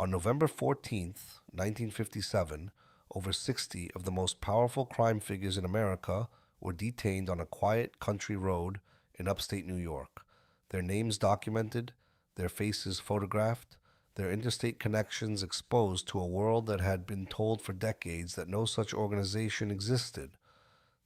On November 14th, 1957, over 60 of the most powerful crime figures in America were detained on a quiet country road in upstate New York, their names documented, their faces photographed, their interstate connections exposed to a world that had been told for decades that no such organization existed.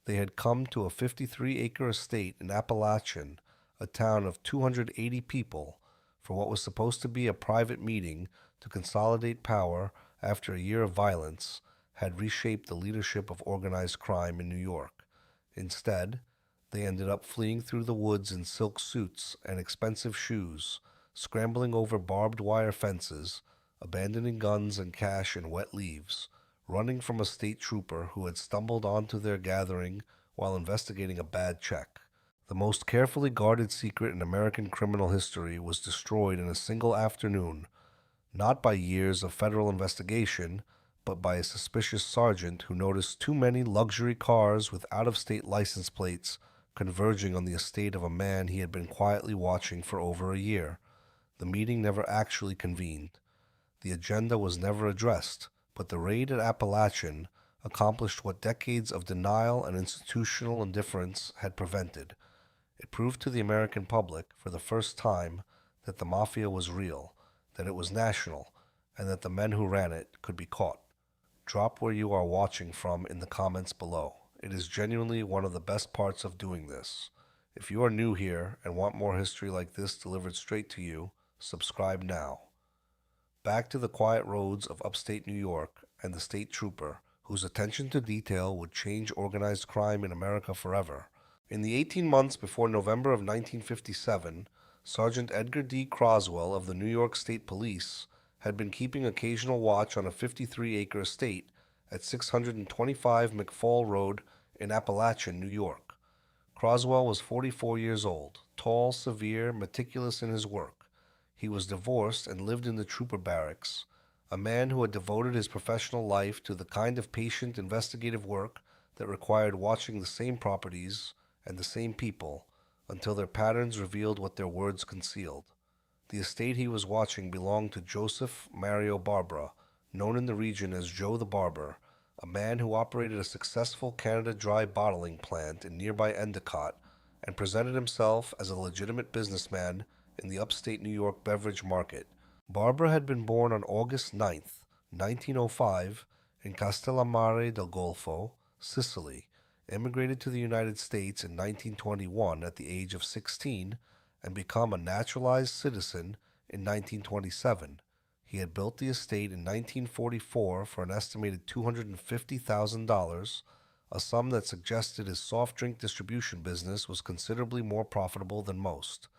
They had come to a 53-acre estate in Appalachin, a town of 280 people, for what was supposed to be a private meeting to consolidate power after a year of violence had reshaped the leadership of organized crime in New York. Instead, they ended up fleeing through the woods in silk suits and expensive shoes, scrambling over barbed wire fences, abandoning guns and cash in wet leaves, running from a state trooper who had stumbled onto their gathering while investigating a bad check. The most carefully guarded secret in American criminal history was destroyed in a single afternoon, not by years of federal investigation, but by a suspicious sergeant who noticed too many luxury cars with out-of-state license plates converging on the estate of a man he had been quietly watching for over a year. The meeting never actually convened. The agenda was never addressed, but the raid at Appalachin accomplished what decades of denial and institutional indifference had prevented. It proved to the American public, for the first time, that the Mafia was real, that it was national, and that the men who ran it could be caught. Drop where you are watching from in the comments below. It is genuinely one of the best parts of doing this. If you are new here and want more history like this delivered straight to you, subscribe now. Back to the quiet roads of upstate New York and the state trooper, whose attention to detail would change organized crime in America forever. In the 18 months before November of 1957, Sergeant Edgar D. Croswell of the New York State Police had been keeping occasional watch on a 53-acre estate at 625 McFall Road in Apalachin, New York. Croswell was 44 years old, tall, severe, meticulous in his work. He was divorced and lived in the trooper barracks, a man who had devoted his professional life to the kind of patient investigative work that required watching the same properties and the same people until their patterns revealed what their words concealed. The estate he was watching belonged to Joseph Mario Barber, known in the region as Joe the Barber, a man who operated a successful Canada Dry bottling plant in nearby Endicott and presented himself as a legitimate businessman in the upstate New York beverage market. Barber had been born on August 9th, 1905, in Castellammare del Golfo, Sicily, immigrated to the United States in 1921 at the age of 16, and become a naturalized citizen in 1927. He had built the estate in 1944 for an estimated $250,000, a sum that suggested his soft drink distribution business was considerably more profitable than most.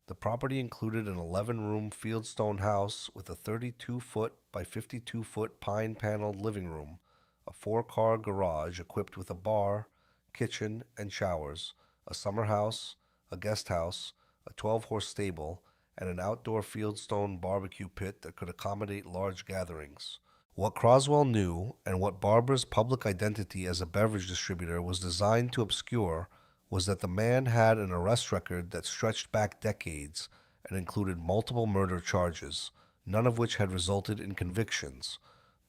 The property included an 11-room fieldstone house with a 32-foot by 52-foot pine-paneled living room, a 4-car garage equipped with a bar, kitchen, and showers, a summer house, a guest house, a 12-horse stable, and an outdoor fieldstone barbecue pit that could accommodate large gatherings. What Croswell knew, and what Barber's public identity as a beverage distributor was designed to obscure, was that the man had an arrest record that stretched back decades and included multiple murder charges, none of which had resulted in convictions.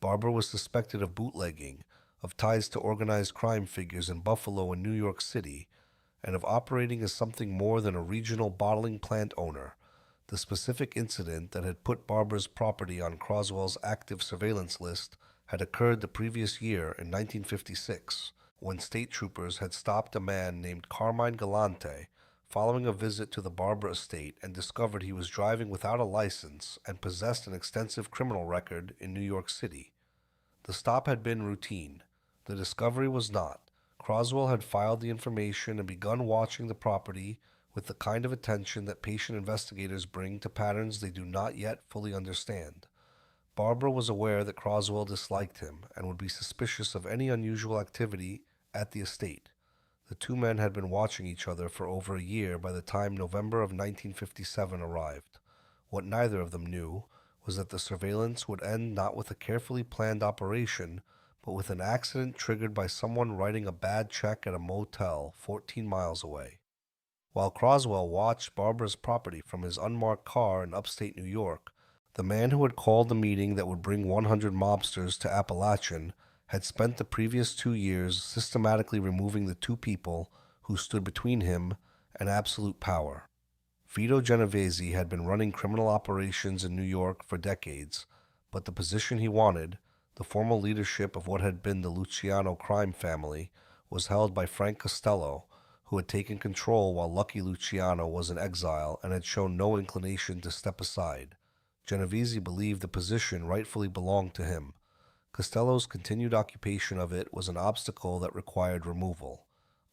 Barber was suspected of bootlegging, of ties to organized crime figures in Buffalo and New York City, and of operating as something more than a regional bottling plant owner. The specific incident that had put Barber's property on Croswell's active surveillance list had occurred the previous year in 1956, when state troopers had stopped a man named Carmine Galante following a visit to the Barber estate and discovered he was driving without a license and possessed an extensive criminal record in New York City. The stop had been routine. The discovery was not. Croswell had filed the information and begun watching the property with the kind of attention that patient investigators bring to patterns they do not yet fully understand. Barber was aware that Croswell disliked him and would be suspicious of any unusual activity at the estate. The two men had been watching each other for over a year by the time November of 1957 arrived. What neither of them knew was that the surveillance would end not with a carefully planned operation, but with an accident triggered by someone writing a bad check at a motel 14 miles away. While Croswell watched Barber's property from his unmarked car in upstate New York, The man who had called the meeting that would bring 100 mobsters to Appalachin had spent the previous 2 years systematically removing the two people who stood between him and absolute power. Vito Genovese had been running criminal operations in New York for decades, but the position he wanted, the formal leadership of what had been the Luciano crime family, was held by Frank Costello, who had taken control while Lucky Luciano was in exile and had shown no inclination to step aside. Genovese believed the position rightfully belonged to him. Costello's continued occupation of it was an obstacle that required removal.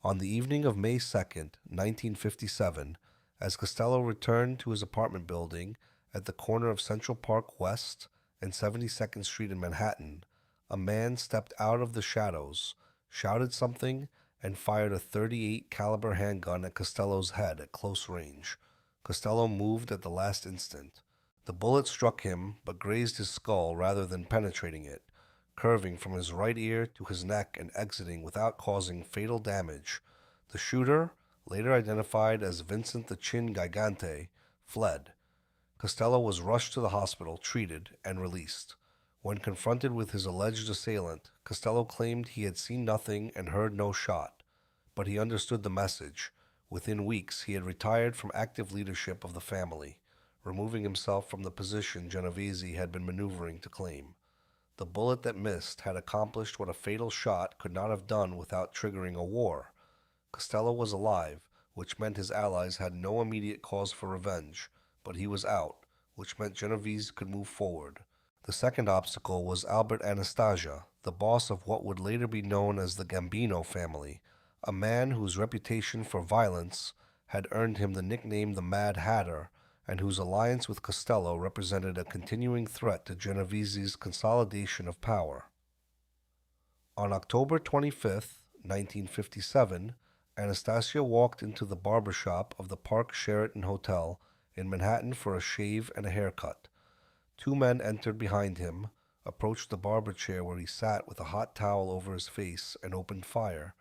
On the evening of May 2nd, 1957, as Costello returned to his apartment building at the corner of Central Park West and 72nd Street in Manhattan, a man stepped out of the shadows, shouted something, and fired a .38 caliber handgun at Costello's head at close range. Costello moved at the last instant. The bullet struck him, but grazed his skull rather than penetrating it, curving from his right ear to his neck and exiting without causing fatal damage. The shooter, later identified as Vincent the Chin Gigante, fled. Costello was rushed to the hospital, treated, and released. When confronted with his alleged assailant, Costello claimed he had seen nothing and heard no shot, but he understood the message. Within weeks, he had retired from active leadership of the family, removing himself from the position Genovese had been maneuvering to claim. The bullet that missed had accomplished what a fatal shot could not have done without triggering a war. Costello was alive, which meant his allies had no immediate cause for revenge, but he was out, which meant Genovese could move forward. The second obstacle was Albert Anastasia, the boss of what would later be known as the Gambino family, a man whose reputation for violence had earned him the nickname the Mad Hatter, and whose alliance with Costello represented a continuing threat to Genovese's consolidation of power. On October 25, 1957, Anastasia walked into the barber shop of the Park Sheraton Hotel in Manhattan for a shave and a haircut. Two men entered behind him, approached the barber chair where he sat with a hot towel over his face, and opened fire.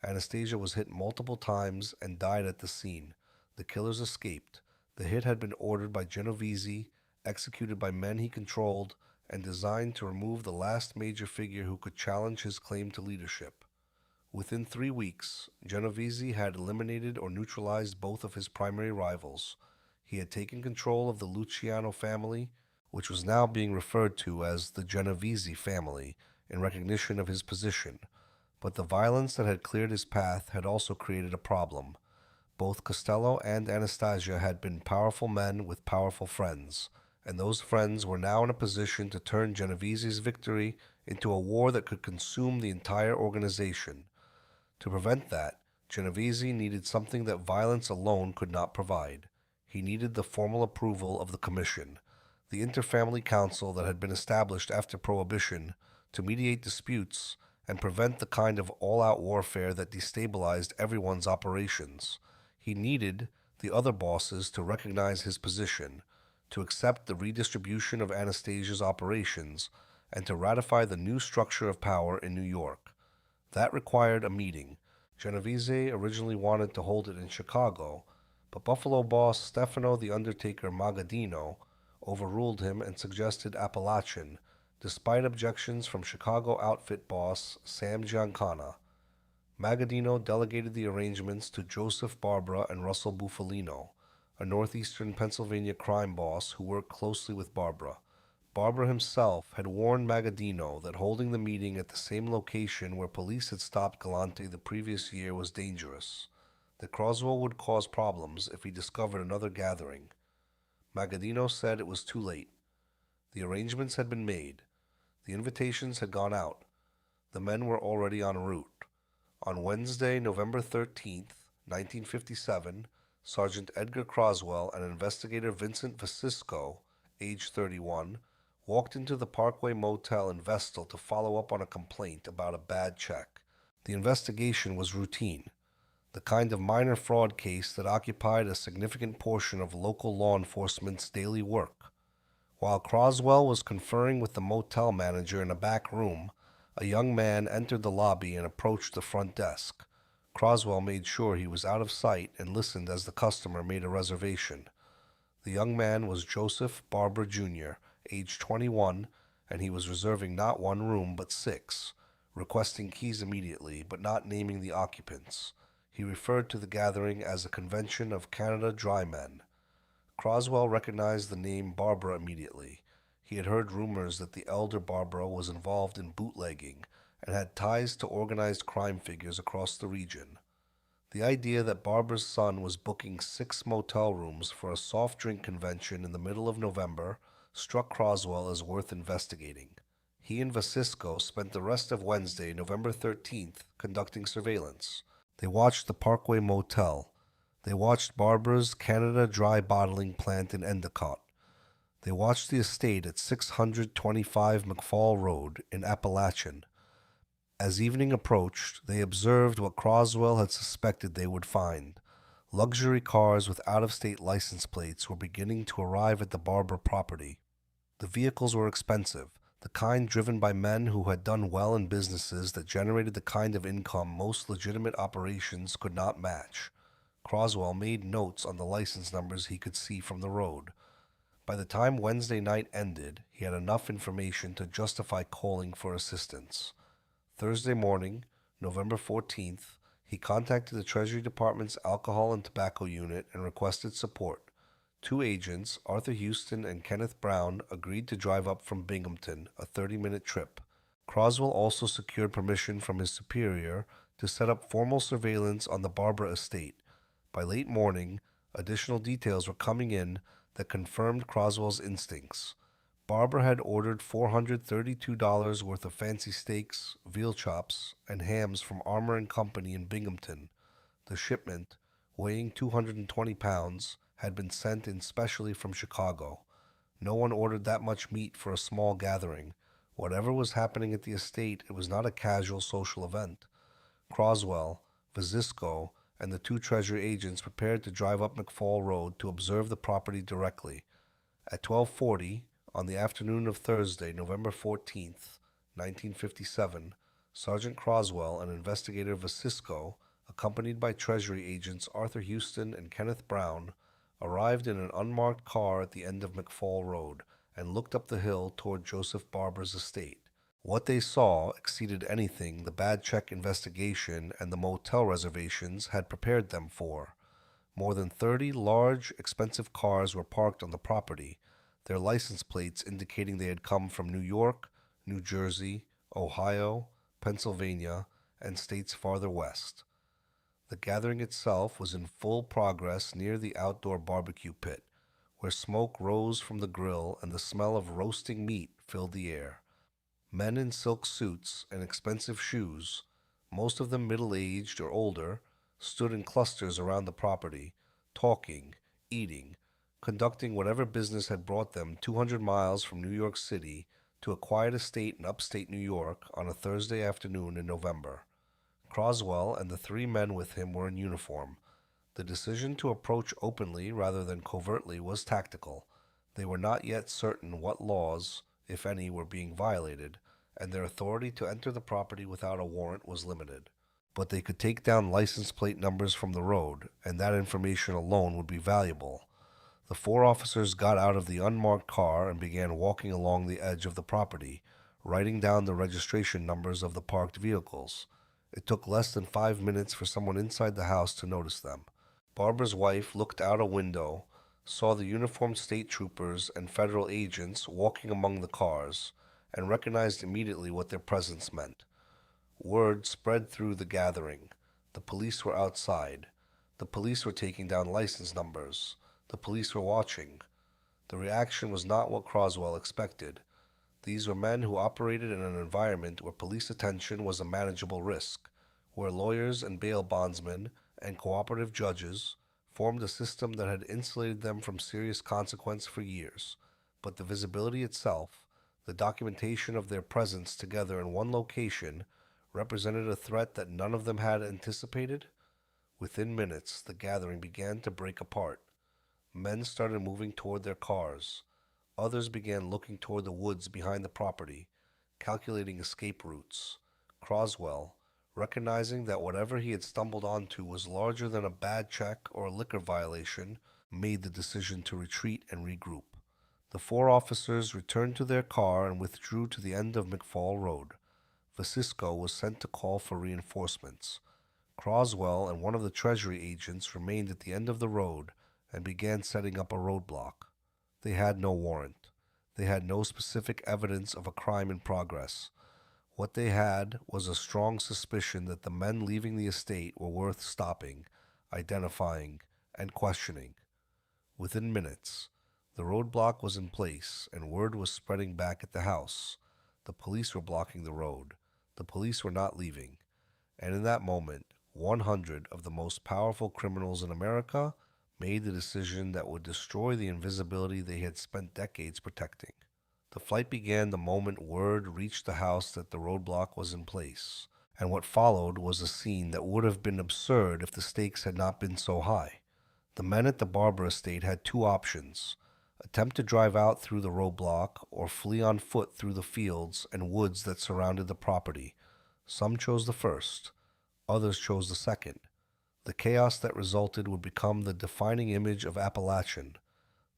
Anastasia was hit multiple times and died at the scene. The killers escaped. The hit had been ordered by Genovese, executed by men he controlled, and designed to remove the last major figure who could challenge his claim to leadership. Within 3 weeks, Genovese had eliminated or neutralized both of his primary rivals. He had taken control of the Luciano family, which was now being referred to as the Genovese family, in recognition of his position. But the violence that had cleared his path had also created a problem. Both Costello and Anastasia had been powerful men with powerful friends, and those friends were now in a position to turn Genovese's victory into a war that could consume the entire organization. To prevent that, Genovese needed something that violence alone could not provide. He needed the formal approval of the Commission, the interfamily council that had been established after Prohibition to mediate disputes and prevent the kind of all-out warfare that destabilized everyone's operations. He needed the other bosses to recognize his position, to accept the redistribution of Anastasia's operations, and to ratify the new structure of power in New York. That required a meeting. Genovese originally wanted to hold it in Chicago, but Buffalo boss Stefano the Undertaker Magaddino overruled him and suggested Apalachin, despite objections from Chicago outfit boss Sam Giancana. Magaddino delegated the arrangements to Joseph Barber and Russell Bufalino, a northeastern Pennsylvania crime boss who worked closely with Barber. Barber himself had warned Magaddino that holding the meeting at the same location where police had stopped Galante the previous year was dangerous, that Croswell would cause problems if he discovered another gathering. Magaddino said it was too late. The arrangements had been made. The invitations had gone out. The men were already en route. On Wednesday, November 13th, 1957, Sergeant Edgar Croswell and investigator Vincent Vasisco, age 31, walked into the Parkway Motel in Vestal to follow up on a complaint about a bad check. The investigation was routine, the kind of minor fraud case that occupied a significant portion of local law enforcement's daily work. While Croswell was conferring with the motel manager in a back room, a young man entered the lobby and approached the front desk. Croswell made sure he was out of sight and listened as the customer made a reservation. The young man was Joseph Barber Jr., aged 21, and he was reserving not one room but six, requesting keys immediately, but not naming the occupants. He referred to the gathering as a convention of Canada Dry Men. Croswell recognized the name Barbara immediately. He had heard rumors that the elder Barbara was involved in bootlegging and had ties to organized crime figures across the region. The idea that Barber's son was booking six motel rooms for a soft drink convention in the middle of November struck Croswell as worth investigating. He and Vasisco spent the rest of Wednesday, November 13th, conducting surveillance. They watched the Parkway Motel. They watched Barber's Canada Dry Bottling Plant in Endicott. They watched the estate at 625 McFall Road in Appalachin. As evening approached, they observed what Croswell had suspected they would find. Luxury cars with out-of-state license plates were beginning to arrive at the Barber property. The vehicles were expensive, the kind driven by men who had done well in businesses that generated the kind of income most legitimate operations could not match. Croswell made notes on the license numbers he could see from the road. By the time Wednesday night ended, he had enough information to justify calling for assistance. Thursday morning, November 14th, he contacted the Treasury Department's Alcohol and Tobacco Unit and requested support. Two agents, Arthur Houston and Kenneth Brown, agreed to drive up from Binghamton, a 30-minute trip. Croswell also secured permission from his superior to set up formal surveillance on the Barber estate. By late morning, additional details were coming in that confirmed Croswell's instincts. Barber had ordered $432 worth of fancy steaks, veal chops, and hams from Armour and Company in Binghamton. The shipment, weighing 220 pounds, had been sent in specially from Chicago. No one ordered that much meat for a small gathering. Whatever was happening at the estate, it was not a casual social event. Croswell, Vasisco, and the two Treasury agents prepared to drive up McFall Road to observe the property directly. At 12:40, on the afternoon of Thursday, November 14th, 1957, Sergeant Croswell and Investigator Vasisco, accompanied by Treasury agents Arthur Houston and Kenneth Brown, arrived in an unmarked car at the end of McFall Road and looked up the hill toward Joseph Barber's estate. What they saw exceeded anything the bad check investigation and the motel reservations had prepared them for. More than 30 large, expensive cars were parked on the property, their license plates indicating they had come from New York, New Jersey, Ohio, Pennsylvania, and states farther west. The gathering itself was in full progress near the outdoor barbecue pit, where smoke rose from the grill and the smell of roasting meat filled the air. Men in silk suits and expensive shoes, most of them middle-aged or older, stood in clusters around the property, talking, eating, conducting whatever business had brought them 200 miles from New York City to a quiet estate in upstate New York on a Thursday afternoon in November. Croswell and the three men with him were in uniform. The decision to approach openly rather than covertly was tactical. They were not yet certain what laws, if any, were being violated, and their authority to enter the property without a warrant was limited. But they could take down license plate numbers from the road, and that information alone would be valuable. The four officers got out of the unmarked car and began walking along the edge of the property, writing down the registration numbers of the parked vehicles. It took less than 5 minutes for someone inside the house to notice them. Barber's wife looked out a window, saw the uniformed state troopers and federal agents walking among the cars, and recognized immediately what their presence meant. Word spread through the gathering. The police were outside. The police were taking down license numbers. The police were watching. The reaction was not what Croswell expected. These were men who operated in an environment where police attention was a manageable risk, where lawyers and bail bondsmen and cooperative judges formed a system that had insulated them from serious consequence for years. But the visibility itself, the documentation of their presence together in one location, represented a threat that none of them had anticipated. Within minutes, the gathering began to break apart. Men started moving toward their cars. Others began looking toward the woods behind the property, calculating escape routes. Croswell, recognizing that whatever he had stumbled onto was larger than a bad check or a liquor violation, made the decision to retreat and regroup. The four officers returned to their car and withdrew to the end of McFall Road. Vasisco was sent to call for reinforcements. Croswell and one of the Treasury agents remained at the end of the road and began setting up a roadblock. They had no warrant. They had no specific evidence of a crime in progress. What they had was a strong suspicion that the men leaving the estate were worth stopping, identifying, and questioning. Within minutes, the roadblock was in place and word was spreading back at the house. The police were blocking the road. The police were not leaving. And in that moment, 100 of the most powerful criminals in America made the decision that would destroy the invisibility they had spent decades protecting. The flight began the moment word reached the house that the roadblock was in place, and what followed was a scene that would have been absurd if the stakes had not been so high. The men at the Barber estate had two options: attempt to drive out through the roadblock or flee on foot through the fields and woods that surrounded the property. Some chose the first, others chose the second. The chaos that resulted would become the defining image of Appalachin.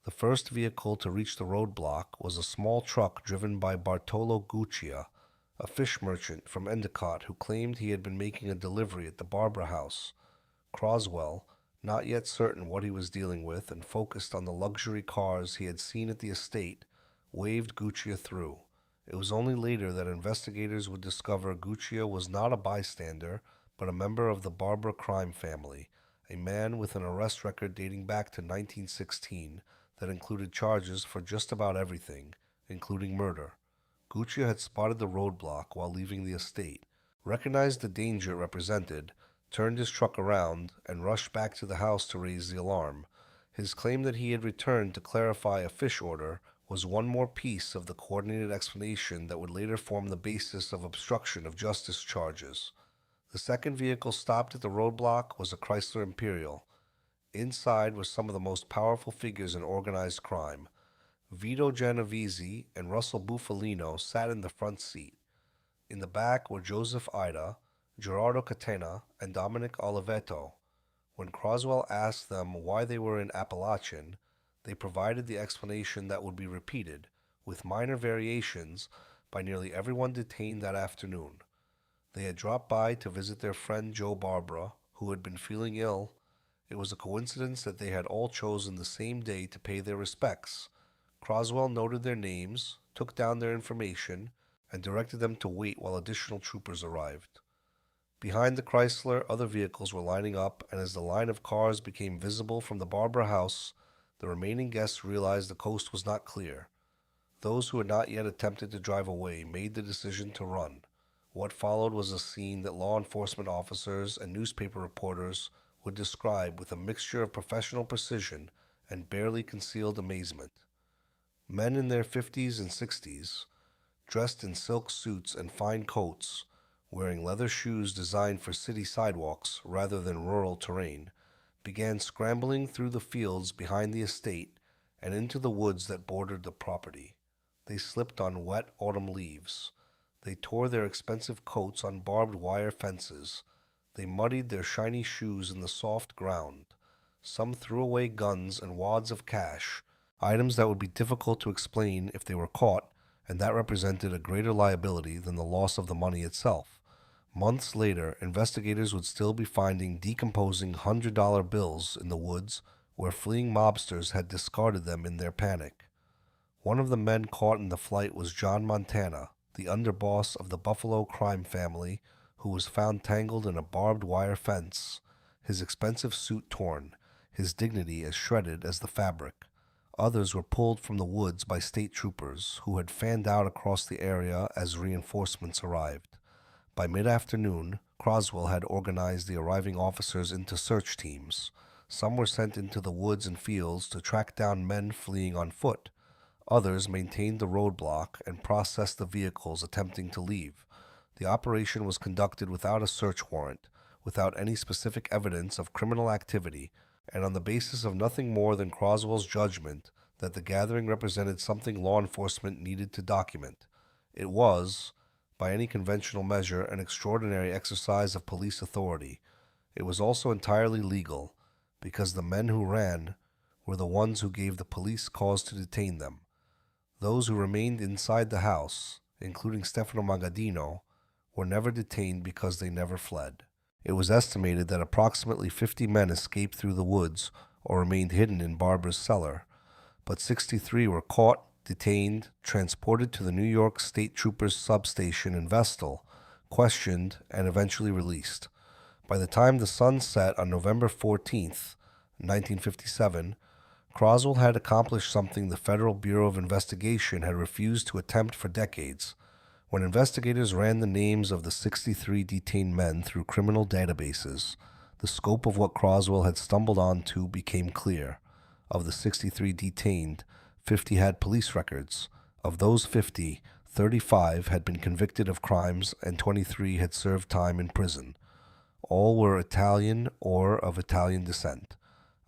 The first vehicle to reach the roadblock was a small truck driven by Bartolo Guccia, a fish merchant from Endicott who claimed he had been making a delivery at the Barber house. Croswell, not yet certain what he was dealing with and focused on the luxury cars he had seen at the estate, waved Guccia through. It was only later that investigators would discover Guccia was not a bystander, but a member of the Barber crime family, a man with an arrest record dating back to 1916 that included charges for just about everything, including murder. Guccia had spotted the roadblock while leaving the estate, recognized the danger it represented, turned his truck around, and rushed back to the house to raise the alarm. His claim that he had returned to clarify a fish order was one more piece of the coordinated explanation that would later form the basis of obstruction of justice charges. The second vehicle stopped at the roadblock was a Chrysler Imperial. Inside were some of the most powerful figures in organized crime. Vito Genovese and Russell Bufalino sat in the front seat. In the back were Joseph Ida, Gerardo Catena, and Dominic Oliveto. When Croswell asked them why they were in Appalachin, they provided the explanation that would be repeated, with minor variations, by nearly everyone detained that afternoon. They had dropped by to visit their friend Joe Barber, who had been feeling ill. It was a coincidence that they had all chosen the same day to pay their respects. Croswell noted their names, took down their information, and directed them to wait while additional troopers arrived. Behind the Chrysler, other vehicles were lining up, and as the line of cars became visible from the Barber house, the remaining guests realized the coast was not clear. Those who had not yet attempted to drive away made the decision to run. What followed was a scene that law enforcement officers and newspaper reporters would describe with a mixture of professional precision and barely concealed amazement. Men in their 50s and 60s, dressed in silk suits and fine coats, wearing leather shoes designed for city sidewalks rather than rural terrain, began scrambling through the fields behind the estate and into the woods that bordered the property. They slipped on wet autumn leaves. They tore their expensive coats on barbed wire fences. They muddied their shiny shoes in the soft ground. Some threw away guns and wads of cash, items that would be difficult to explain if they were caught, and that represented a greater liability than the loss of the money itself. Months later, investigators would still be finding decomposing $100 bills in the woods where fleeing mobsters had discarded them in their panic. One of the men caught in the flight was John Montana, the underboss of the Buffalo crime family, who was found tangled in a barbed wire fence, his expensive suit torn, his dignity as shredded as the fabric. Others were pulled from the woods by state troopers, who had fanned out across the area as reinforcements arrived. By mid-afternoon, Croswell had organized the arriving officers into search teams. Some were sent into the woods and fields to track down men fleeing on foot. Others maintained the roadblock and processed the vehicles attempting to leave. The operation was conducted without a search warrant, without any specific evidence of criminal activity, and on the basis of nothing more than Croswell's judgment that the gathering represented something law enforcement needed to document. It was, by any conventional measure, an extraordinary exercise of police authority. It was also entirely legal, because the men who ran were the ones who gave the police cause to detain them. Those who remained inside the house, including Stefano Magaddino, were never detained because they never fled. It was estimated that approximately 50 men escaped through the woods or remained hidden in Barber's cellar, but 63 were caught, detained, transported to the New York State Troopers substation in Vestal, questioned, and eventually released. By the time the sun set on November 14th, 1957, Croswell had accomplished something the Federal Bureau of Investigation had refused to attempt for decades. When investigators ran the names of the 63 detained men through criminal databases, the scope of what Croswell had stumbled onto became clear. Of the 63 detained, 50 had police records. Of those 50, 35 had been convicted of crimes and 23 had served time in prison. All were Italian or of Italian descent.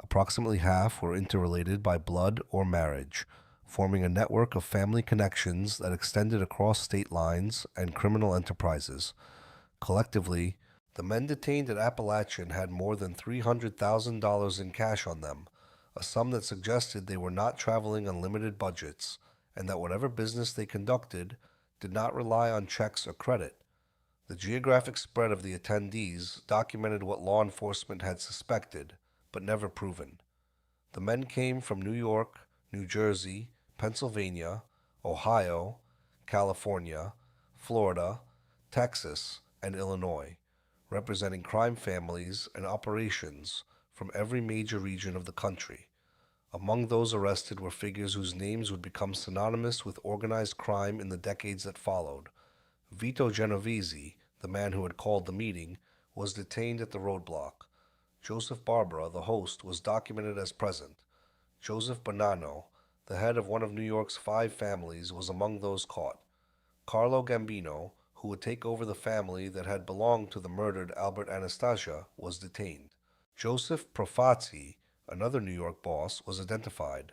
Approximately half were interrelated by blood or marriage, forming a network of family connections that extended across state lines and criminal enterprises. Collectively, the men detained at Appalachin had more than $300,000 in cash on them, a sum that suggested they were not traveling on limited budgets, and that whatever business they conducted did not rely on checks or credit. The geographic spread of the attendees documented what law enforcement had suspected, but never proven. The men came from New York, New Jersey, Pennsylvania, Ohio, California, Florida, Texas, and Illinois, representing crime families and operations from every major region of the country. Among those arrested were figures whose names would become synonymous with organized crime in the decades that followed. Vito Genovese, the man who had called the meeting, was detained at the roadblock. Joseph Barber, the host, was documented as present. Joseph Bonanno, the head of one of New York's 5 families, was among those caught. Carlo Gambino, who would take over the family that had belonged to the murdered Albert Anastasia, was detained. Joseph Profazzi, another New York boss, was identified.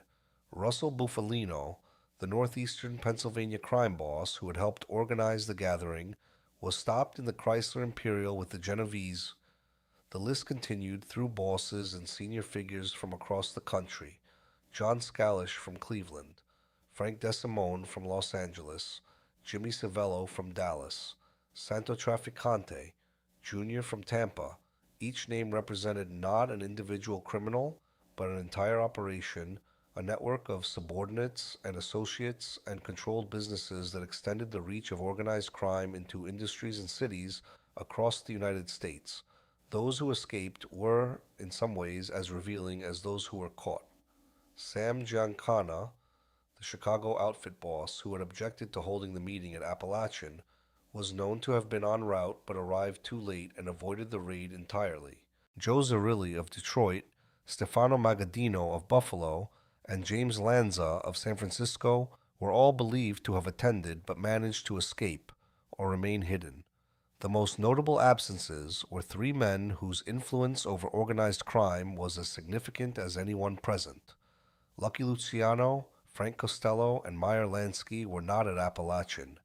Russell Bufalino, the northeastern Pennsylvania crime boss who had helped organize the gathering, was stopped in the Chrysler Imperial with the Genovese. The list continued through bosses and senior figures from across the country. John Scalish from Cleveland, Frank DeSimone from Los Angeles, Jimmy Civello from Dallas, Santo Trafficante, Jr. from Tampa. Each name represented not an individual criminal, but an entire operation, a network of subordinates and associates and controlled businesses that extended the reach of organized crime into industries and cities across the United States. Those who escaped were, in some ways, as revealing as those who were caught. Sam Giancana, the Chicago outfit boss who had objected to holding the meeting at Appalachin, was known to have been en route but arrived too late and avoided the raid entirely. Joe Zerilli of Detroit, Stefano Magaddino of Buffalo, and James Lanza of San Francisco were all believed to have attended but managed to escape or remain hidden. The most notable absences were 3 men whose influence over organized crime was as significant as anyone present. Lucky Luciano, Frank Costello, and Meyer Lansky were not at Appalachin.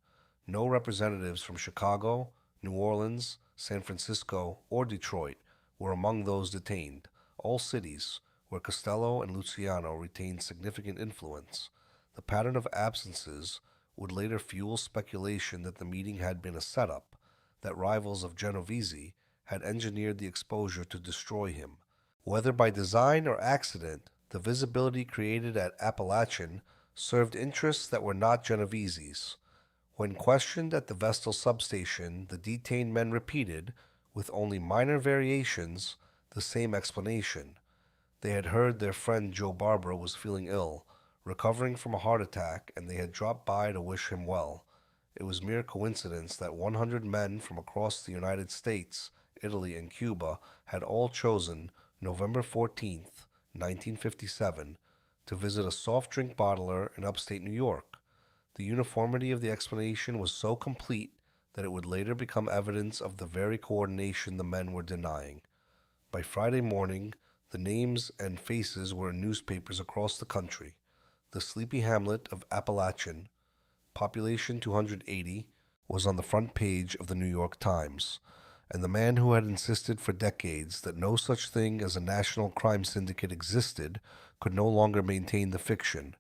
No representatives from Chicago, New Orleans, San Francisco, or Detroit were among those detained, all cities where Costello and Luciano retained significant influence. The pattern of absences would later fuel speculation that the meeting had been a setup, that rivals of Genovese had engineered the exposure to destroy him. Whether by design or accident, the visibility created at Appalachin served interests that were not Genovese's. When questioned at the Vestal substation, the detained men repeated, with only minor variations, the same explanation. They had heard their friend Joe Barber was feeling ill, recovering from a heart attack, and they had dropped by to wish him well. It was mere coincidence that 100 men from across the United States, Italy, and Cuba had all chosen November 14th, 1957, to visit a soft drink bottler in upstate New York. The uniformity of the explanation was so complete that it would later become evidence of the very coordination the men were denying. By Friday morning, the names and faces were in newspapers across the country. The sleepy hamlet of Appalachin, population 280, was on the front page of the New York Times. and the man who had insisted for decades that no such thing as a national crime syndicate existed could no longer maintain the fiction.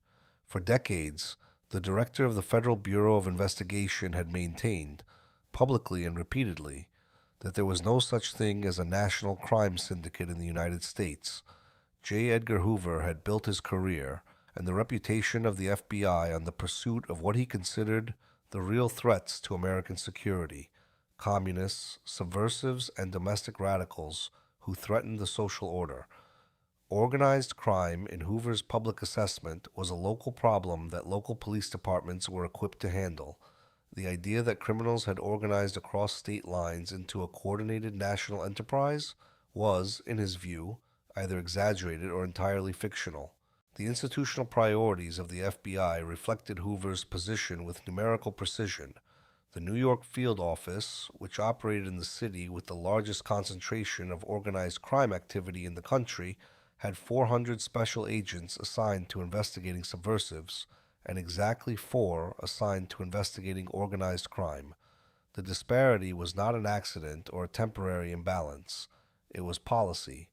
For decades, the director of the Federal Bureau of Investigation had maintained, publicly and repeatedly, that there was no such thing as a national crime syndicate in the United States. J. Edgar Hoover had built his career and the reputation of the FBI on the pursuit of what he considered the real threats to American security: communists, subversives, and domestic radicals who threatened the social order. Organized crime, in Hoover's public assessment, was a local problem that local police departments were equipped to handle. The idea that criminals had organized across state lines into a coordinated national enterprise was, in his view, either exaggerated or entirely fictional. The institutional priorities of the FBI reflected Hoover's position with numerical precision. The New York field office, which operated in the city with the largest concentration of organized crime activity in the country, had 400 special agents assigned to investigating subversives and exactly 4 assigned to investigating organized crime. The disparity was not an accident or a temporary imbalance. It was policy.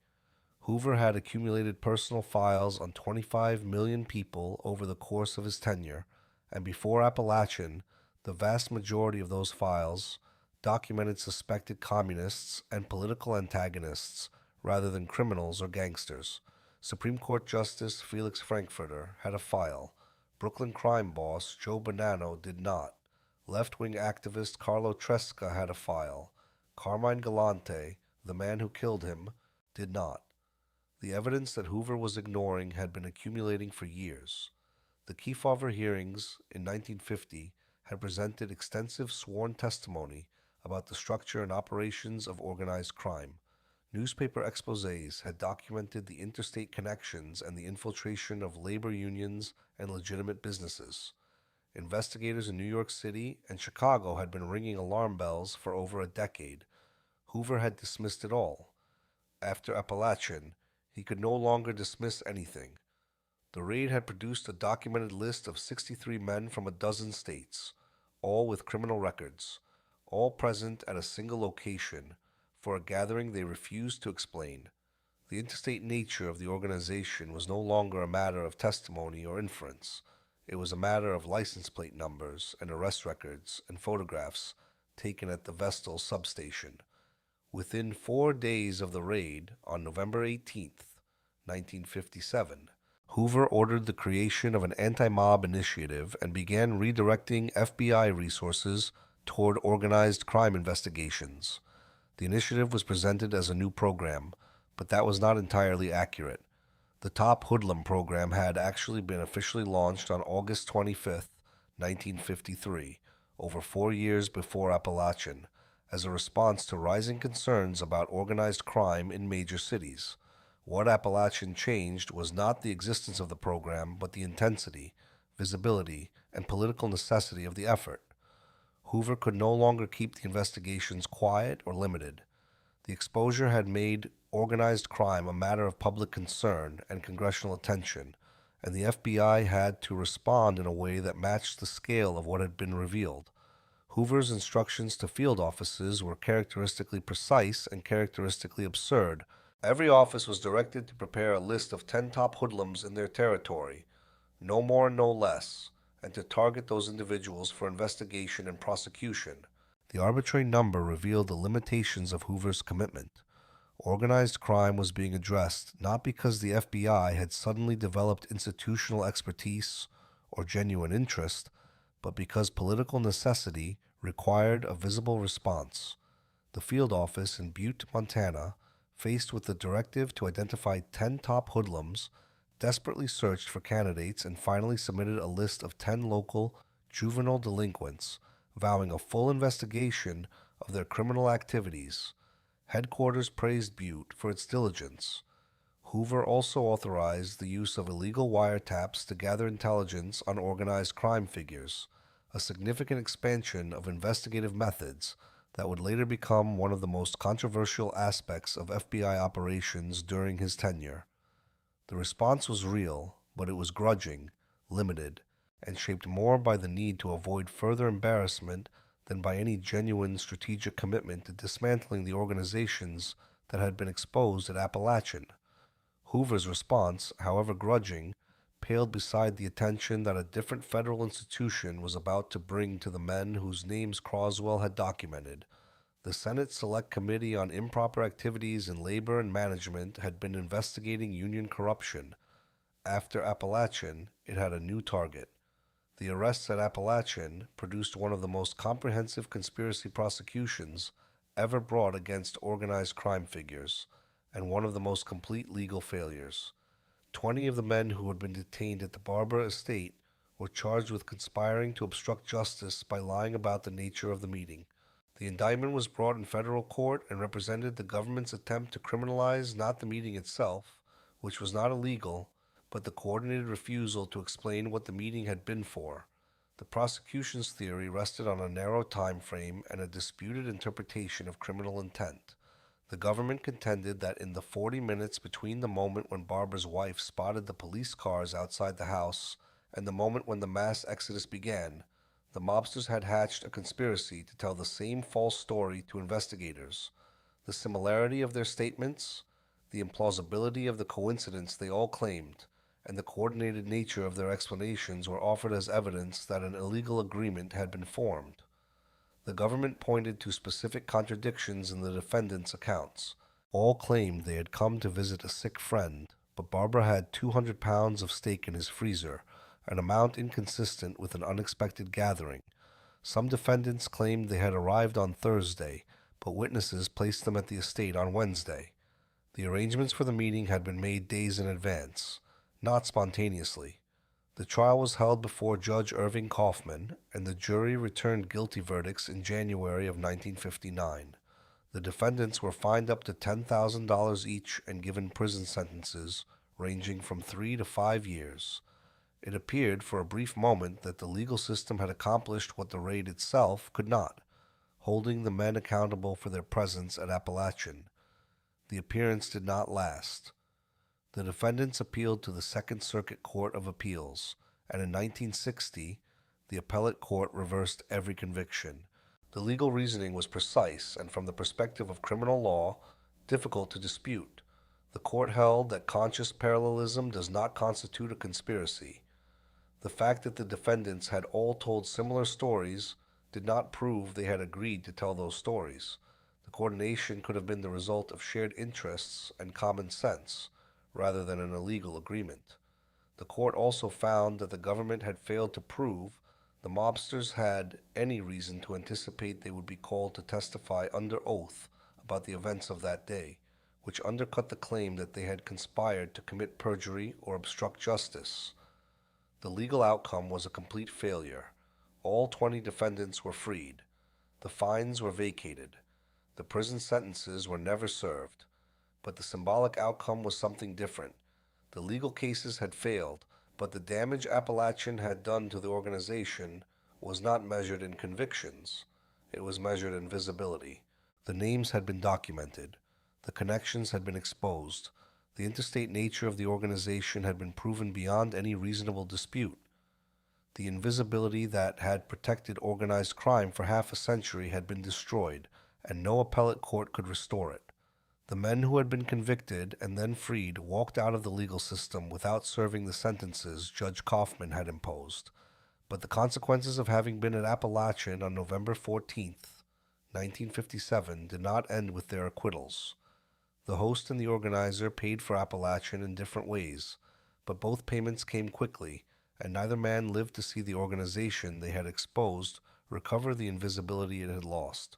Hoover had accumulated personal files on 25 million people over the course of his tenure, and before Appalachin, the vast majority of those files documented suspected communists and political antagonists rather than criminals or gangsters. Supreme Court Justice Felix Frankfurter had a file. Brooklyn crime boss Joe Bonanno did not. Left-wing activist Carlo Tresca had a file. Carmine Galante, the man who killed him, did not. The evidence that Hoover was ignoring had been accumulating for years. The Kefauver hearings in 1950 had presented extensive sworn testimony about the structure and operations of organized crime. Newspaper exposés had documented the interstate connections and the infiltration of labor unions and legitimate businesses. Investigators in New York City and Chicago had been ringing alarm bells for over a decade. Hoover had dismissed it all. After Appalachin, he could no longer dismiss anything. The raid had produced a documented list of 63 men from a dozen states, all with criminal records, all present at a single location for a gathering they refused to explain. The interstate nature of the organization was no longer a matter of testimony or inference. It was a matter of license plate numbers and arrest records and photographs taken at the Vestal substation. Within 4 days of the raid, on November 18th, 1957, Hoover ordered the creation of an anti-mob initiative and began redirecting FBI resources toward organized crime investigations. The initiative was presented as a new program, but that was not entirely accurate. The Top Hoodlum program had actually been officially launched on August 25th, 1953, over 4 years before Appalachin, as a response to rising concerns about organized crime in major cities. What Appalachin changed was not the existence of the program, but the intensity, visibility, and political necessity of the effort. Hoover could no longer keep the investigations quiet or limited. The exposure had made organized crime a matter of public concern and congressional attention, and the FBI had to respond in a way that matched the scale of what had been revealed. Hoover's instructions to field offices were characteristically precise and characteristically absurd. Every office was directed to prepare a list of 10 top hoodlums in their territory, no more and no less, and to target those individuals for investigation and prosecution. The arbitrary number revealed the limitations of Hoover's commitment. Organized crime was being addressed not because the FBI had suddenly developed institutional expertise or genuine interest, but because political necessity required a visible response. The field office in Butte, Montana, faced with the directive to identify 10 top hoodlums, desperately searched for candidates and finally submitted a list of 10 local juvenile delinquents, vowing a full investigation of their criminal activities. Headquarters praised Butte for its diligence. Hoover also authorized the use of illegal wiretaps to gather intelligence on organized crime figures, a significant expansion of investigative methods that would later become one of the most controversial aspects of FBI operations during his tenure. The response was real, but it was grudging, limited, and shaped more by the need to avoid further embarrassment than by any genuine strategic commitment to dismantling the organizations that had been exposed at Appalachin. Hoover's response, however grudging, paled beside the attention that a different federal institution was about to bring to the men whose names Croswell had documented. The Senate Select Committee on Improper Activities in Labor and Management had been investigating union corruption. After Appalachin, it had a new target. The arrests at Appalachin produced one of the most comprehensive conspiracy prosecutions ever brought against organized crime figures, and one of the most complete legal failures. 20 of the men who had been detained at the Barber estate were charged with conspiring to obstruct justice by lying about the nature of the meeting. The indictment was brought in federal court and represented the government's attempt to criminalize not the meeting itself, which was not illegal, but the coordinated refusal to explain what the meeting had been for. The prosecution's theory rested on a narrow time frame and a disputed interpretation of criminal intent. The government contended that in the 40 minutes between the moment when Barber's wife spotted the police cars outside the house and the moment when the mass exodus began, the mobsters had hatched a conspiracy to tell the same false story to investigators. The similarity of their statements, the implausibility of the coincidence they all claimed, and the coordinated nature of their explanations were offered as evidence that an illegal agreement had been formed. The government pointed to specific contradictions in the defendants' accounts. All claimed they had come to visit a sick friend, but Barber had 200 pounds of steak in his freezer, an amount inconsistent with an unexpected gathering. Some defendants claimed they had arrived on Thursday, but witnesses placed them at the estate on Wednesday. The arrangements for the meeting had been made days in advance, not spontaneously. The trial was held before Judge Irving Kaufman, and the jury returned guilty verdicts in January of 1959. The defendants were fined up to $10,000 each and given prison sentences ranging from 3 to 5 years. It appeared for a brief moment that the legal system had accomplished what the raid itself could not, holding the men accountable for their presence at Appalachin. The appearance did not last. The defendants appealed to the Second Circuit Court of Appeals, and in 1960, the appellate court reversed every conviction. The legal reasoning was precise and, from the perspective of criminal law, difficult to dispute. The court held that conscious parallelism does not constitute a conspiracy. The fact that the defendants had all told similar stories did not prove they had agreed to tell those stories. The coordination could have been the result of shared interests and common sense, rather than an illegal agreement. The court also found that the government had failed to prove the mobsters had any reason to anticipate they would be called to testify under oath about the events of that day, which undercut the claim that they had conspired to commit perjury or obstruct justice. The legal outcome was a complete failure. All 20 defendants were freed. The fines were vacated. The prison sentences were never served. But the symbolic outcome was something different. The legal cases had failed, but the damage Appalachin had done to the organization was not measured in convictions. It was measured in visibility. The names had been documented. The connections had been exposed. The interstate nature of the organization had been proven beyond any reasonable dispute. The invisibility that had protected organized crime for half a century had been destroyed, and no appellate court could restore it. The men who had been convicted and then freed walked out of the legal system without serving the sentences Judge Kaufman had imposed. But the consequences of having been at Appalachin on November 14th, 1957, did not end with their acquittals. The host and the organizer paid for Appalachin in different ways, but both payments came quickly, and neither man lived to see the organization they had exposed recover the invisibility it had lost.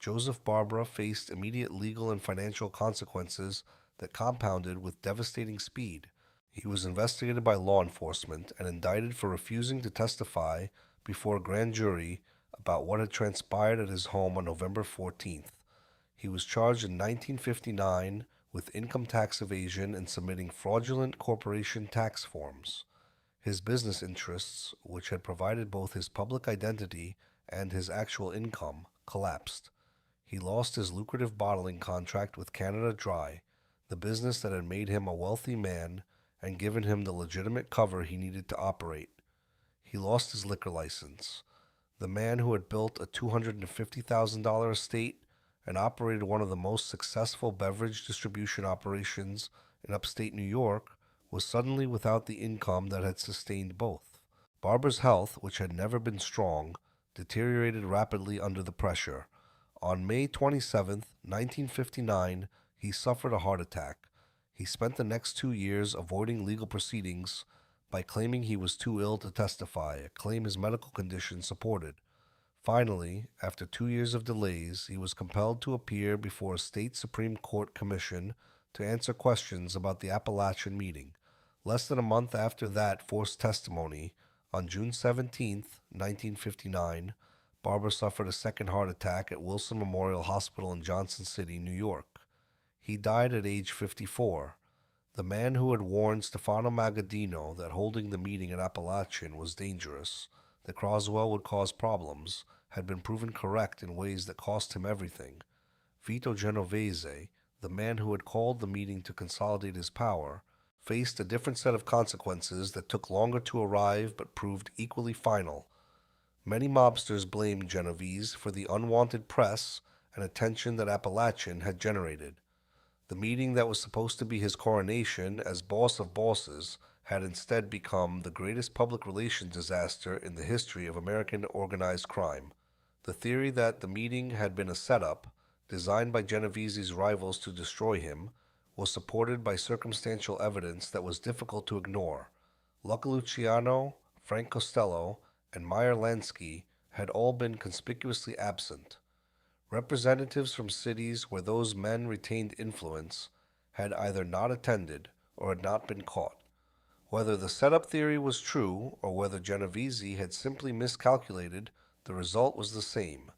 Joseph Barber faced immediate legal and financial consequences that compounded with devastating speed. He was investigated by law enforcement and indicted for refusing to testify before a grand jury about what had transpired at his home on November 14th. He was charged in 1959 with income tax evasion and submitting fraudulent corporation tax forms. His business interests, which had provided both his public identity and his actual income, collapsed. He lost his lucrative bottling contract with Canada Dry, the business that had made him a wealthy man and given him the legitimate cover he needed to operate. He lost his liquor license. the man who had built a $250,000 estate and operated one of the most successful beverage distribution operations in upstate New York, was suddenly without the income that had sustained both. Barber's health, which had never been strong, deteriorated rapidly under the pressure. On May 27, 1959, he suffered a heart attack. He spent the next 2 years avoiding legal proceedings by claiming he was too ill to testify, a claim his medical condition supported. Finally, after 2 years of delays, he was compelled to appear before a state Supreme Court commission to answer questions about the Apalachin Meeting. Less than a month after that forced testimony, on June 17, 1959, Barber suffered a second heart attack at Wilson Memorial Hospital in Johnson City, New York. He died at age 54. The man who had warned Stefano Magaddino that holding the meeting at Appalachin was dangerous, that Croswell would cause problems, had been proven correct in ways that cost him everything. Vito Genovese, the man who had called the meeting to consolidate his power, faced a different set of consequences that took longer to arrive but proved equally final. Many mobsters blamed Genovese for the unwanted press and attention that Appalachin had generated. The meeting that was supposed to be his coronation as boss of bosses had instead become the greatest public relations disaster in the history of American organized crime. The theory that the meeting had been a setup, designed by Genovese's rivals to destroy him, was supported by circumstantial evidence that was difficult to ignore. Luca Luciano, Frank Costello, and Meyer Lansky had all been conspicuously absent. Representatives from cities where those men retained influence had either not attended or had not been caught. Whether the setup theory was true or whether Genovese had simply miscalculated, the result was the same.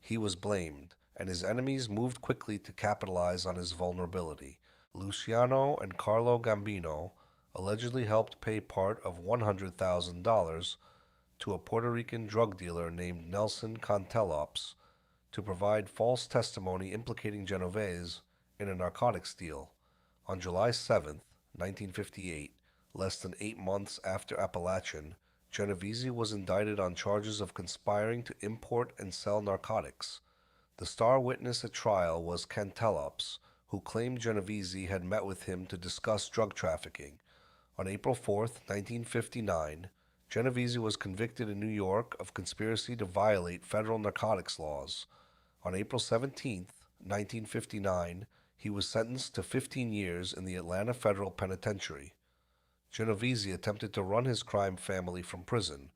He was blamed, and his enemies moved quickly to capitalize on his vulnerability. Luciano and Carlo Gambino allegedly helped pay part of $100,000 to a Puerto Rican drug dealer named Nelson Contellops to provide false testimony implicating Genovese in a narcotics deal. On July 7, 1958, less than 8 months after Appalachin, Genovese was indicted on charges of conspiring to import and sell narcotics. The star witness at trial was Contellops, who claimed Genovese had met with him to discuss drug trafficking. On April 4, 1959, Genovese was convicted in New York of conspiracy to violate federal narcotics laws. On April 17, 1959, he was sentenced to 15 years in the Atlanta Federal Penitentiary. Genovese attempted to run his crime family from prison,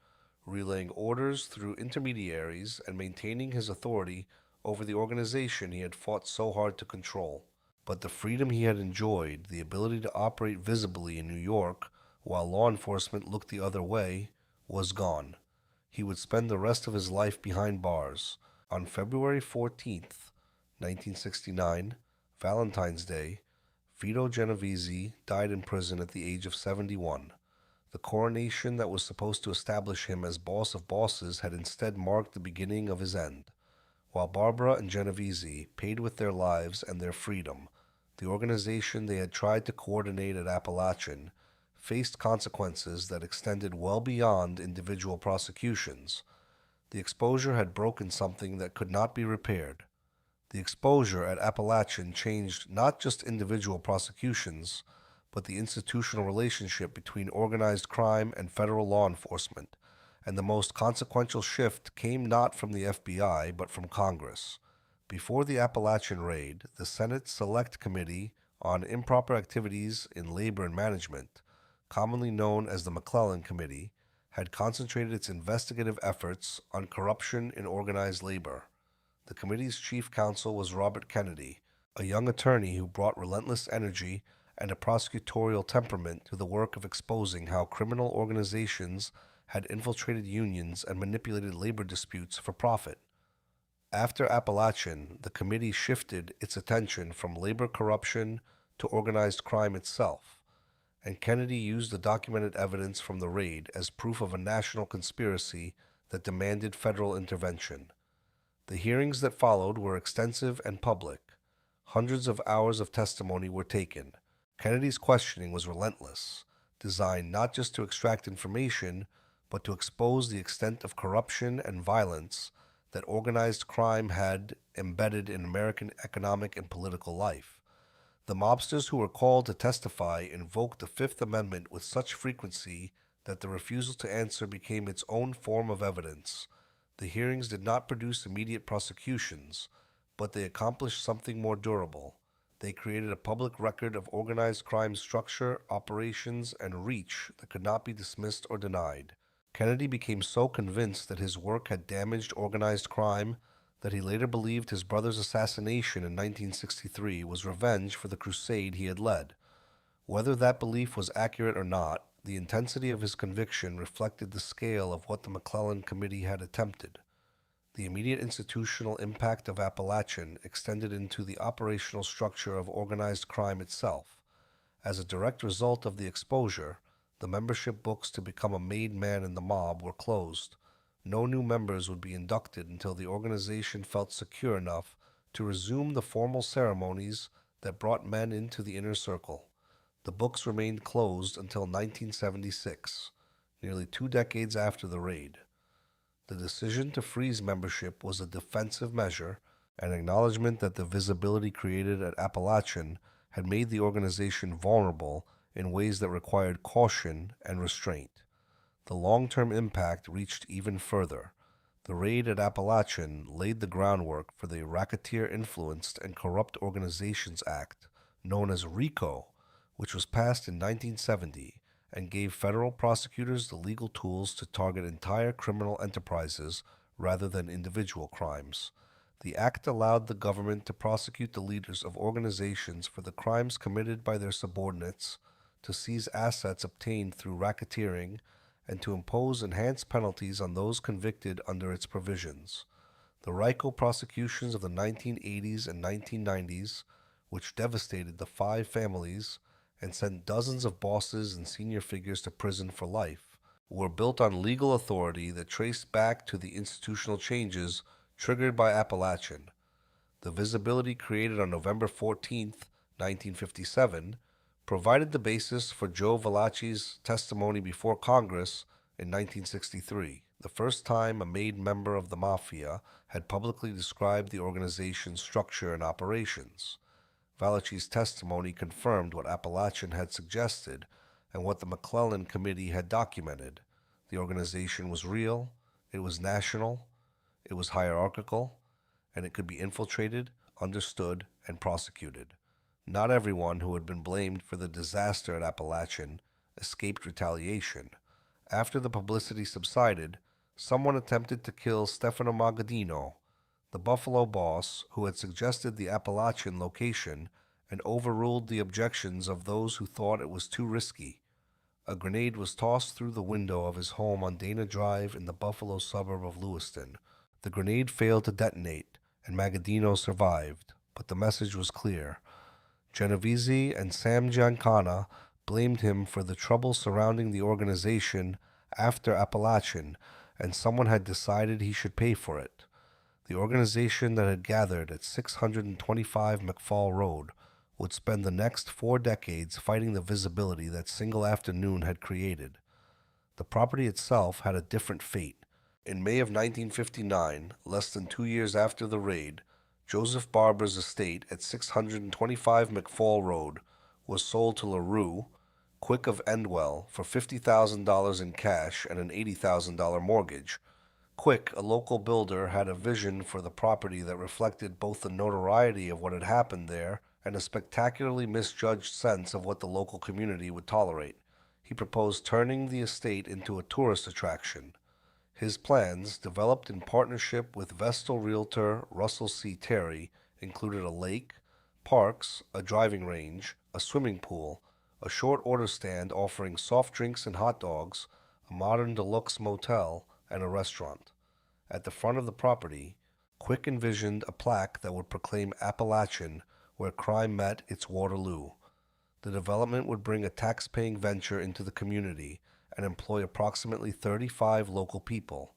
relaying orders through intermediaries and maintaining his authority over the organization he had fought so hard to control. But the freedom he had enjoyed, the ability to operate visibly in New York while law enforcement looked the other way, was gone. He would spend the rest of his life behind bars. On February 14, 1969, Valentine's Day, Vito Genovese died in prison at the age of 71. The coronation that was supposed to establish him as boss of bosses had instead marked the beginning of his end. While Barbara and Genovese paid with their lives and their freedom, the organization they had tried to coordinate at Appalachin faced consequences that extended well beyond individual prosecutions. The exposure had broken something that could not be repaired. The exposure at Appalachin changed not just individual prosecutions, but the institutional relationship between organized crime and federal law enforcement, and the most consequential shift came not from the FBI, but from Congress. Before the Appalachin raid, the Senate Select Committee on Improper Activities in Labor and Management, commonly known as the McClellan Committee, had concentrated its investigative efforts on corruption in organized labor. The committee's chief counsel was Robert Kennedy, a young attorney who brought relentless energy and a prosecutorial temperament to the work of exposing how criminal organizations had infiltrated unions and manipulated labor disputes for profit. After Appalachin, the committee shifted its attention from labor corruption to organized crime itself, and Kennedy used the documented evidence from the raid as proof of a national conspiracy that demanded federal intervention. The hearings that followed were extensive and public. Hundreds of hours of testimony were taken. Kennedy's questioning was relentless, designed not just to extract information, but to expose the extent of corruption and violence that organized crime had embedded in American economic and political life. The mobsters who were called to testify invoked the Fifth Amendment with such frequency that the refusal to answer became its own form of evidence. The hearings did not produce immediate prosecutions, but they accomplished something more durable. They created a public record of organized crime structure, operations, and reach that could not be dismissed or denied. Kennedy became so convinced that his work had damaged organized crime that he later believed his brother's assassination in 1963 was revenge for the crusade he had led. Whether that belief was accurate or not, the intensity of his conviction reflected the scale of what the McClellan Committee had attempted. The immediate institutional impact of Appalachin extended into the operational structure of organized crime itself. As a direct result of the exposure, the membership books to become a made man in the mob were closed. No new members would be inducted until the organization felt secure enough to resume the formal ceremonies that brought men into the inner circle. The books remained closed until 1976, nearly 2 decades after the raid. The decision to freeze membership was a defensive measure, an acknowledgement that the visibility created at Appalachin had made the organization vulnerable in ways that required caution and restraint. The long-term impact reached even further. The raid at Appalachin laid the groundwork for the Racketeer-Influenced and Corrupt Organizations Act, known as RICO, which was passed in 1970 and gave federal prosecutors the legal tools to target entire criminal enterprises rather than individual crimes. The act allowed the government to prosecute the leaders of organizations for the crimes committed by their subordinates, to seize assets obtained through racketeering, and to impose enhanced penalties on those convicted under its provisions. The RICO prosecutions of the 1980s and 1990s, which devastated the 5 families and sent dozens of bosses and senior figures to prison for life, were built on legal authority that traced back to the institutional changes triggered by Appalachin. The visibility created on November 14, 1957, provided the basis for Joe Valachi's testimony before Congress in 1963, the first time a made member of the Mafia had publicly described the organization's structure and operations. Valachi's testimony confirmed what Appalachin had suggested and what the McClellan Committee had documented. The organization was real, it was national, it was hierarchical, and it could be infiltrated, understood, and prosecuted. Not everyone who had been blamed for the disaster at Appalachin escaped retaliation. After the publicity subsided, someone attempted to kill Stefano Magaddino, the Buffalo boss who had suggested the Appalachin location and overruled the objections of those who thought it was too risky. A grenade was tossed through the window of his home on Dana Drive in the Buffalo suburb of Lewiston. The grenade failed to detonate, and Magaddino survived, but the message was clear. Genovese and Sam Giancana blamed him for the trouble surrounding the organization after Appalachin, and someone had decided he should pay for it. The organization that had gathered at 625 McFall Road would spend the next 4 decades fighting the visibility that single afternoon had created. The property itself had a different fate. In May of 1959, less than 2 years after the raid, Joseph Barber's estate at 625 McFall Road was sold to LaRue, Quick of Endwell, for $50,000 in cash and an $80,000 mortgage. Quick, a local builder, had a vision for the property that reflected both the notoriety of what had happened there and a spectacularly misjudged sense of what the local community would tolerate. He proposed turning the estate into a tourist attraction. His plans, developed in partnership with Vestal realtor Russell C. Terry, included a lake, parks, a driving range, a swimming pool, a short order stand offering soft drinks and hot dogs, a modern deluxe motel, and a restaurant. At the front of the property, Quick envisioned a plaque that would proclaim Appalachin, where crime met its Waterloo. The development would bring a tax-paying venture into the community and employ approximately 35 local people.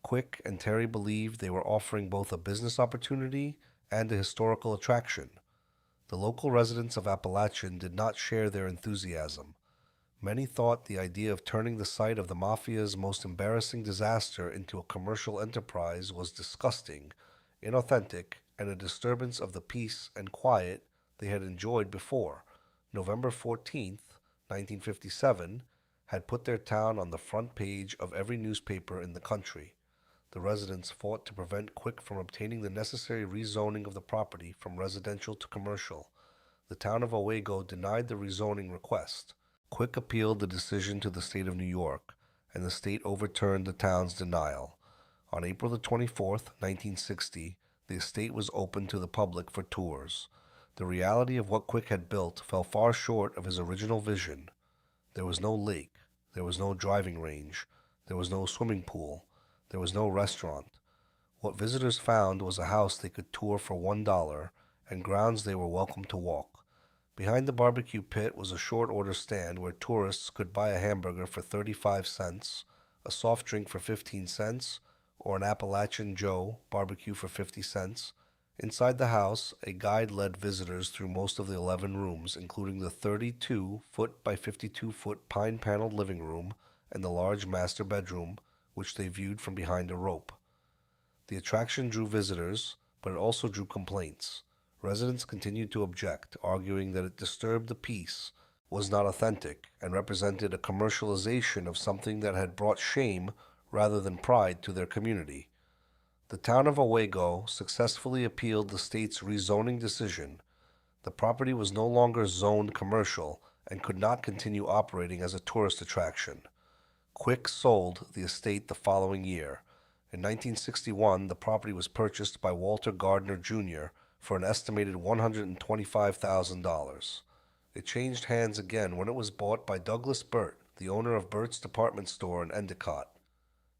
Quick and Terry believed they were offering both a business opportunity and a historical attraction. The local residents of Appalachin did not share their enthusiasm. Many thought the idea of turning the site of the Mafia's most embarrassing disaster into a commercial enterprise was disgusting, inauthentic, and a disturbance of the peace and quiet they had enjoyed before. November 14th, 1957, had put their town on the front page of every newspaper in the country. The residents fought to prevent Quick from obtaining the necessary rezoning of the property from residential to commercial. The town of Owego denied the rezoning request. Quick appealed the decision to the state of New York, and the state overturned the town's denial. On April the 24th, 1960, the estate was opened to the public for tours. The reality of what Quick had built fell far short of his original vision. There was no lake, there was no driving range, there was no swimming pool, there was no restaurant. What visitors found was a house they could tour for $1 and grounds they were welcome to walk. Behind the barbecue pit was a short order stand where tourists could buy a hamburger for 35 cents, a soft drink for 15 cents, or an Appalachin Joe barbecue for 50 cents. Inside the house, a guide led visitors through most of the 11 rooms, including the 32-foot by 52-foot pine-paneled living room and the large master bedroom, which they viewed from behind a rope. The attraction drew visitors, but it also drew complaints. Residents continued to object, arguing that it disturbed the peace, was not authentic, and represented a commercialization of something that had brought shame rather than pride to their community. The town of Owego successfully appealed the state's rezoning decision. The property was no longer zoned commercial and could not continue operating as a tourist attraction. Quick sold the estate the following year. In 1961, the property was purchased by Walter Gardner, Jr. for an estimated $125,000. It changed hands again when it was bought by Douglas Burt, the owner of Burt's department store in Endicott.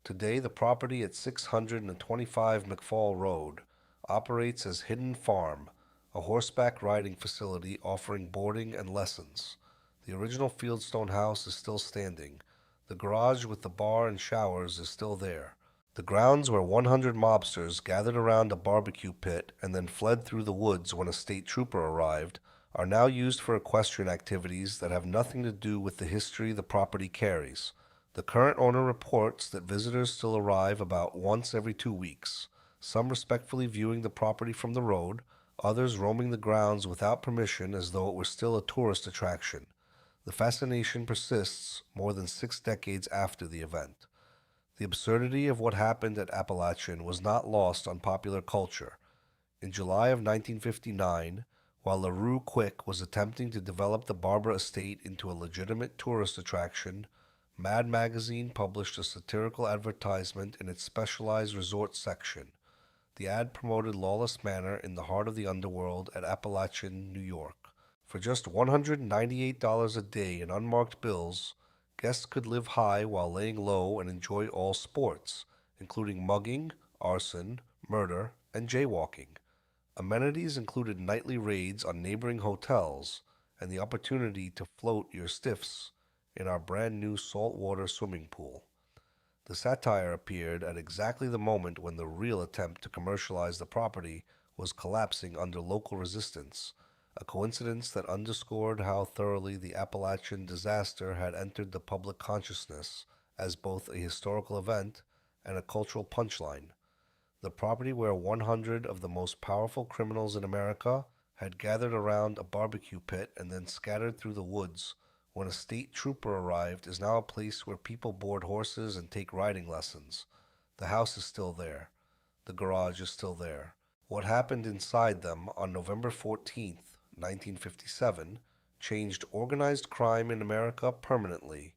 Today, the property at 625 McFall Road operates as Hidden Farm, a horseback riding facility offering boarding and lessons. The original Fieldstone house is still standing. The garage with the bar and showers is still there. The grounds where 100 mobsters gathered around a barbecue pit and then fled through the woods when a state trooper arrived are now used for equestrian activities that have nothing to do with the history the property carries. The current owner reports that visitors still arrive about once every 2 weeks, some respectfully viewing the property from the road, others roaming the grounds without permission as though it were still a tourist attraction. The fascination persists more than 6 decades after the event. The absurdity of what happened at Appalachin was not lost on popular culture. In July of 1959, while LaRue Quick was attempting to develop the Barber estate into a legitimate tourist attraction, Mad Magazine published a satirical advertisement in its specialized resort section. The ad promoted lawless manner in the heart of the underworld at Apalachin, New York. For just $198 a day in unmarked bills, guests could live high while laying low and enjoy all sports, including mugging, arson, murder, and jaywalking. Amenities included nightly raids on neighboring hotels and the opportunity to float your stiffs in our brand new saltwater swimming pool. The satire appeared at exactly the moment when the real attempt to commercialize the property was collapsing under local resistance, a coincidence that underscored how thoroughly the Appalachian disaster had entered the public consciousness as both a historical event and a cultural punchline. The property where 100 of the most powerful criminals in America had gathered around a barbecue pit and then scattered through the woods when a state trooper arrived is now a place where people board horses and take riding lessons. The house is still there. The garage is still there. What happened inside them on November 14th, 1957, changed organized crime in America permanently.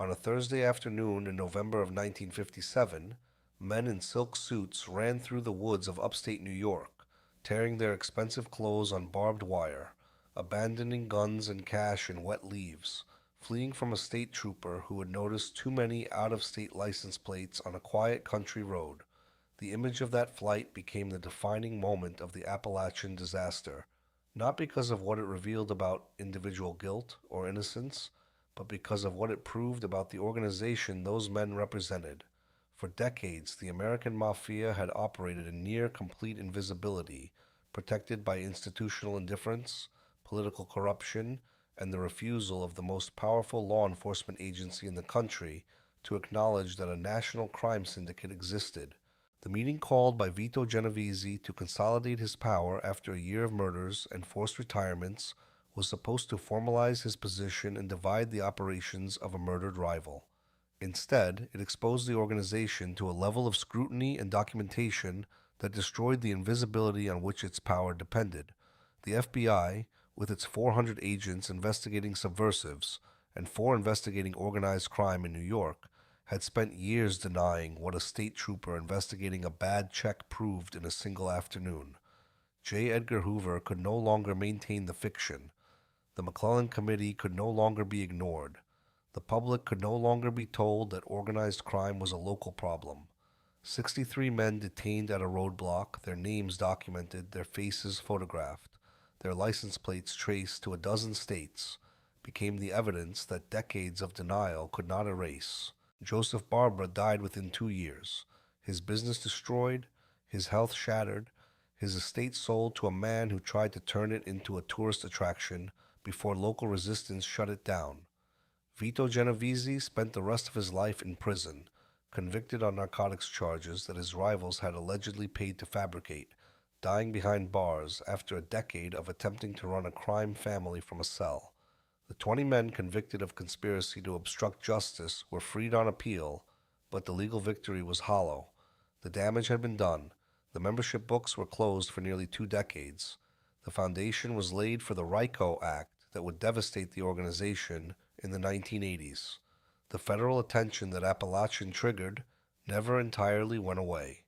On a Thursday afternoon in November of 1957, men in silk suits ran through the woods of upstate New York, tearing their expensive clothes on barbed wire, abandoning guns and cash in wet leaves, fleeing from a state trooper who had noticed too many out-of-state license plates on a quiet country road. The image of that flight became the defining moment of the Appalachian disaster, not because of what it revealed about individual guilt or innocence, but because of what it proved about the organization those men represented. For decades, the American Mafia had operated in near complete invisibility, protected by institutional indifference, political corruption, and the refusal of the most powerful law enforcement agency in the country to acknowledge that a national crime syndicate existed. The meeting called by Vito Genovese to consolidate his power after a year of murders and forced retirements was supposed to formalize his position and divide the operations of a murdered rival. Instead, it exposed the organization to a level of scrutiny and documentation that destroyed the invisibility on which its power depended. The FBI, with its 400 agents investigating subversives and 4 investigating organized crime in New York, had spent years denying what a state trooper investigating a bad check proved in a single afternoon. J. Edgar Hoover could no longer maintain the fiction. The McClellan Committee could no longer be ignored. The public could no longer be told that organized crime was a local problem. 63 men detained at a roadblock, their names documented, their faces photographed, their license plates traced to a dozen states, became the evidence that decades of denial could not erase. Joseph Barber died within 2 years, his business destroyed, his health shattered, his estate sold to a man who tried to turn it into a tourist attraction before local resistance shut it down. Vito Genovese spent the rest of his life in prison, convicted on narcotics charges that his rivals had allegedly paid to fabricate, dying behind bars after a decade of attempting to run a crime family from a cell. The 20 men convicted of conspiracy to obstruct justice were freed on appeal, but the legal victory was hollow. The damage had been done. The membership books were closed for nearly 2 decades. The foundation was laid for the RICO Act that would devastate the organization in the 1980s. The federal attention that Appalachin triggered never entirely went away.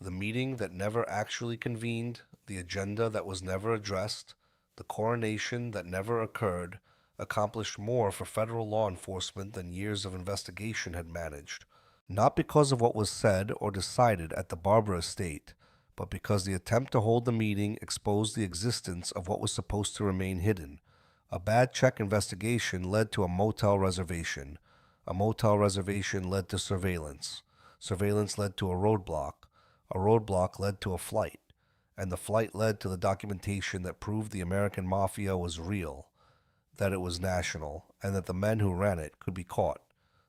The meeting that never actually convened, the agenda that was never addressed, the coronation that never occurred, accomplished more for federal law enforcement than years of investigation had managed. Not because of what was said or decided at the Barber estate, but because the attempt to hold the meeting exposed the existence of what was supposed to remain hidden. A bad check investigation led to a motel reservation. A motel reservation led to surveillance. Surveillance led to a roadblock. A roadblock led to a flight. And the flight led to the documentation that proved the American Mafia was real, that it was national, and that the men who ran it could be caught.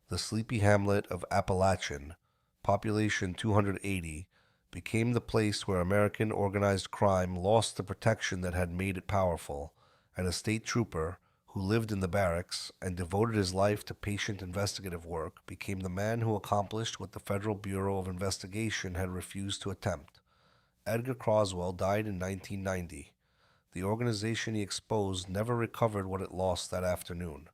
The sleepy hamlet of Apalachin, population 280, became the place where American organized crime lost the protection that had made it powerful, and a state trooper, who lived in the barracks and devoted his life to patient investigative work, became the man who accomplished what the Federal Bureau of Investigation had refused to attempt. Edgar Croswell died in 1990. The organization he exposed never recovered what it lost that afternoon.